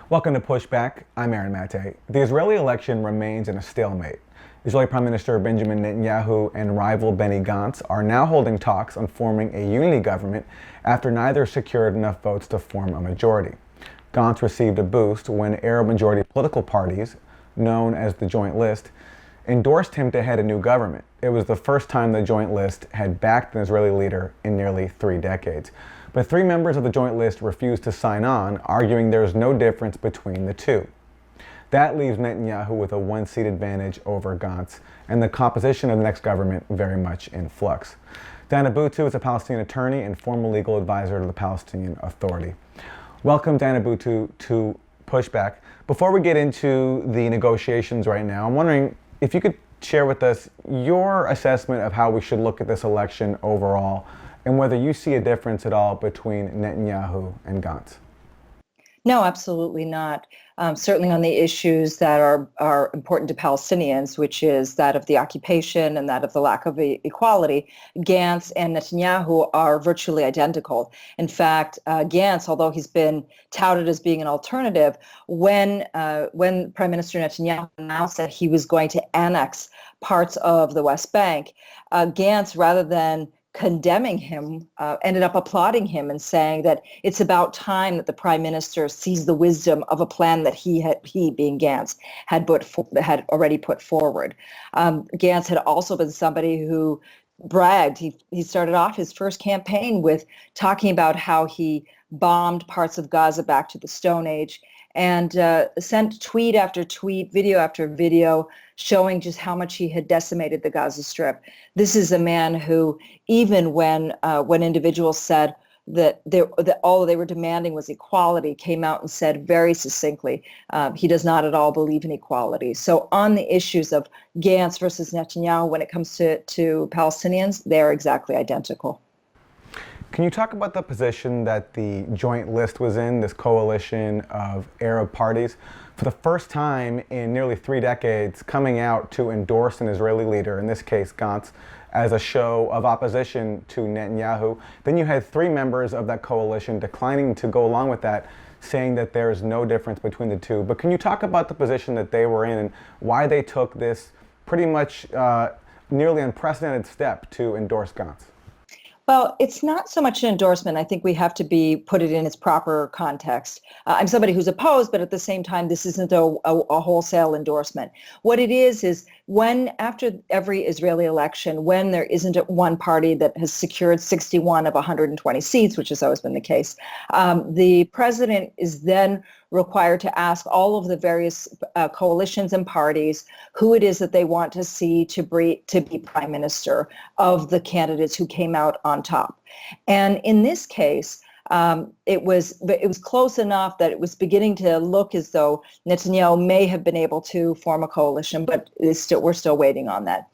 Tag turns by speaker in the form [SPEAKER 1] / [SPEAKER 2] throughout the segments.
[SPEAKER 1] Welcome to Pushback. I'm Aaron Maté. The Israeli election remains in a stalemate. Israeli Prime Minister Benjamin Netanyahu and rival Benny Gantz are now holding talks on forming a unity government after neither secured enough votes to form a majority. Gantz received a boost when Arab-majority political parties, known as the Joint List, endorsed him to head a new government. It was the first time the Joint List had backed an Israeli leader in nearly 3 decades. But 3 members of the Joint List refused to sign on, arguing there is no difference between the two. That leaves Netanyahu with a 1-seat advantage over Gantz, and the composition of the next government very much in flux. Buttu is a Palestinian attorney and former legal advisor to the Palestinian Authority. Welcome, Buttu, to Pushback. Before we get into the negotiations right now, I'm wondering if you could share with us your assessment of how we should look at this election overall, and whether you see a difference at all between Netanyahu and Gantz.
[SPEAKER 2] No, absolutely not. Certainly on the issues that are important to Palestinians, which is that of the occupation and that of the lack of equality, Gantz and Netanyahu are virtually identical. In fact, Gantz, although he's been touted as being an alternative, when Prime Minister Netanyahu announced that he was going to annex parts of the West Bank, Gantz, rather than condemning him, ended up applauding him and saying that it's about time that the prime minister sees the wisdom of a plan that he being Gantz, had already put forward. Gantz had also been somebody who bragged. He started off his first campaign with talking about how he bombed parts of Gaza back to the Stone Age, and sent tweet after tweet, video after video, showing just how much he had decimated the Gaza Strip. This is a man who, even when individuals said that all they were demanding was equality, came out and said very succinctly, he does not at all believe in equality. So on the issues of Gantz versus Netanyahu, when it comes to Palestinians, they are exactly identical.
[SPEAKER 1] Can you talk about the position that the Joint List was in, this coalition of Arab parties, for the first time in nearly 3 decades, coming out to endorse an Israeli leader, in this case Gantz, as a show of opposition to Netanyahu? Then you had 3 members of that coalition declining to go along with that, saying that there is no difference between the two. But can you talk about the position that they were in and why they took this pretty much nearly unprecedented step to endorse Gantz?
[SPEAKER 2] Well, it's not so much an endorsement. I think we have to put it in its proper context. I'm somebody who's opposed, but at the same time, this isn't a wholesale endorsement. What it is when, after every Israeli election, when there isn't one party that has secured 61 of 120 seats, which has always been the case, the president is then required to ask all of the various coalitions and parties who it is that they want to see to be prime minister of the candidates who came out on top. And in this case, it was close enough that it was beginning to look as though Netanyahu may have been able to form a coalition, but we're still waiting on that.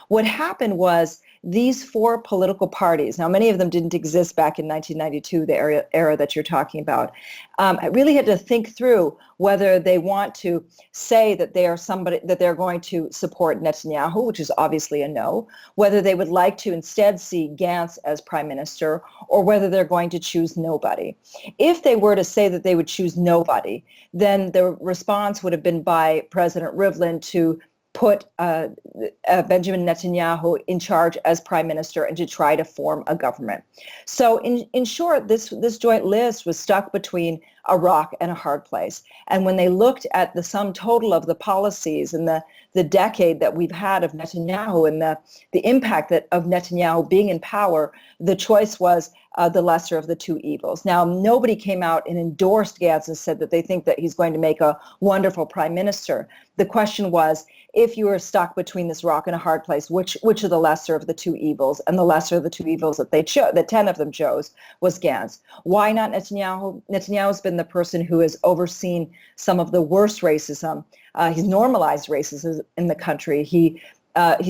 [SPEAKER 2] What happened was these 4 political parties, now many of them didn't exist back in 1992, the era that you're talking about, I really had to think through whether they want to say that they are that they're going to support Netanyahu, which is obviously a no, whether they would like to instead see Gantz as prime minister, or whether they're going to choose nobody. If they were to say that they would choose nobody, then the response would have been by President Rivlin to put Benjamin Netanyahu in charge as prime minister and to try to form a government. So in short, this joint list was stuck between a rock and a hard place. And when they looked at the sum total of the policies and the decade that we've had of Netanyahu and the impact of Netanyahu being in power, the choice was the lesser of the 2 evils. Now, nobody came out and endorsed Gantz and said that they think that he's going to make a wonderful prime minister. The question was, if you were stuck between this rock and a hard place, which are the lesser of the 2 evils? And the lesser of the 2 evils that that 10 of them chose, was Gantz. Why not Netanyahu? Netanyahu's been the person who has overseen some of the worst racism. He's normalized racism in the country. He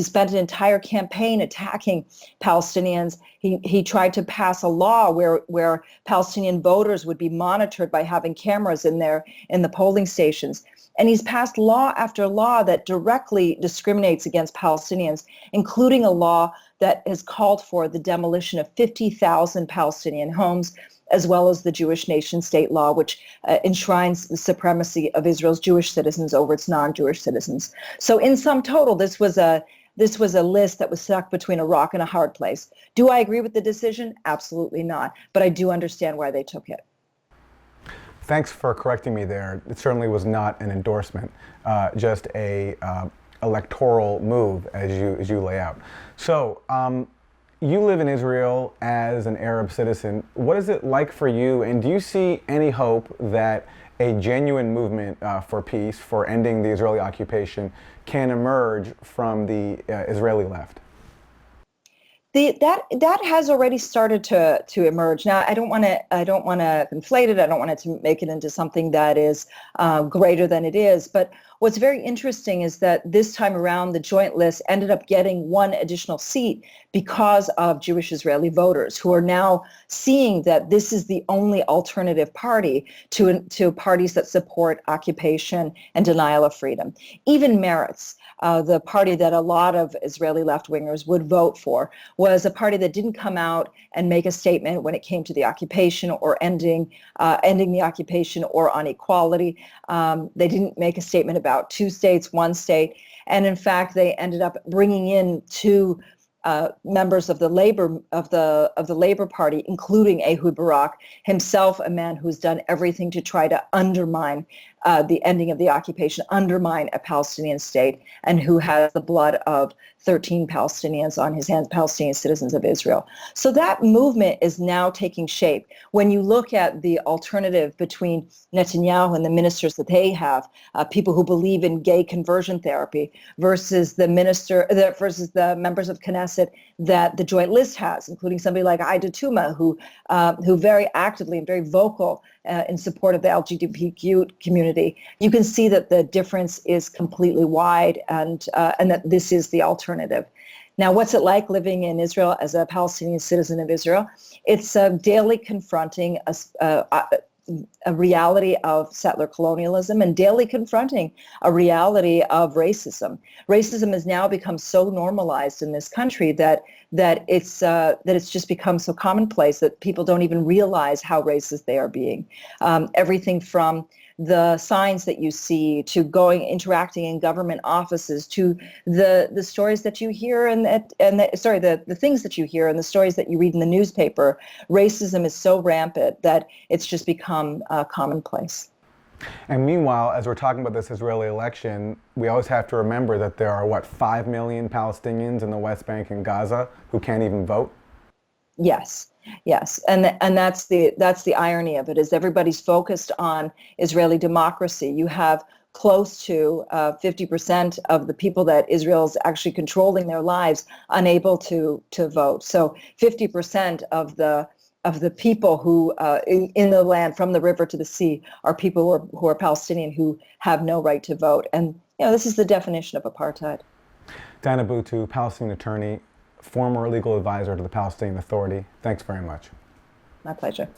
[SPEAKER 2] spent an entire campaign attacking Palestinians. He tried to pass a law where Palestinian voters would be monitored by having cameras in the polling stations. And he's passed law after law that directly discriminates against Palestinians, including a law that has called for the demolition of 50,000 Palestinian homes, as well as the Jewish nation state law, which enshrines the supremacy of Israel's Jewish citizens over its non-Jewish citizens. So in sum total, this was a list that was stuck between a rock and a hard place. Do I agree with the decision? Absolutely not. But I do understand why they took it.
[SPEAKER 1] Thanks for correcting me there. It certainly was not an endorsement, just a electoral move, as you lay out. So you live in Israel as an Arab citizen. What is it like for you, and do you see any hope that a genuine movement for peace, for ending the Israeli occupation, can emerge from the Israeli left?
[SPEAKER 2] That has already started to emerge. Now, I don't want to conflate it. I don't want it to make it into something that is greater than it is. But what's very interesting is that this time around, the joint list ended up getting one additional seat because of Jewish Israeli voters who are now seeing that this is the only alternative party to parties that support occupation and denial of freedom. Even Meretz, the party that a lot of Israeli left-wingers would vote for, was a party that didn't come out and make a statement when it came to the occupation or ending the occupation or on equality. They didn't make a statement about two states, one state, and in fact, they ended up bringing in two members of the Labor Party, including Ehud Barak, himself a man who's done everything to try to undermine the ending of the occupation, undermine a Palestinian state, and who has the blood of 13 Palestinians on his hands, Palestinian citizens of Israel. So that movement is now taking shape. When you look at the alternative between Netanyahu and the ministers that they have, people who believe in gay conversion therapy, versus the members of Knesset that the Joint List has, including somebody like Aida Tuma, who very actively and very vocal in support of the LGBTQ community, you can see that the difference is completely wide, and that this is the alternative. Now, what's it like living in Israel as a Palestinian citizen of Israel? It's daily confronting a reality of settler colonialism and daily confronting a reality of racism. Racism has now become so normalized in this country that it's just become so commonplace that people don't even realize how racist they are being. Everything from the signs that you see to interacting in government offices to the stories that you hear the things that you hear and the stories that you read in the newspaper. Racism is so rampant that it's just become commonplace.
[SPEAKER 1] And meanwhile, as we're talking about this Israeli election, we always have to remember that there are, 5 million Palestinians in the West Bank and Gaza who can't even vote?
[SPEAKER 2] Yes, and that's the irony of it, is everybody's focused on Israeli democracy. You have close to 50% of the people that Israel's actually controlling their lives unable to vote. So 50% of the people who in the land from the river to the sea are people who are Palestinian who have no right to vote. And this is the definition of apartheid.
[SPEAKER 1] Dana Buttu, Palestinian attorney, former legal advisor to the Palestinian Authority. Thanks very much.
[SPEAKER 2] My pleasure.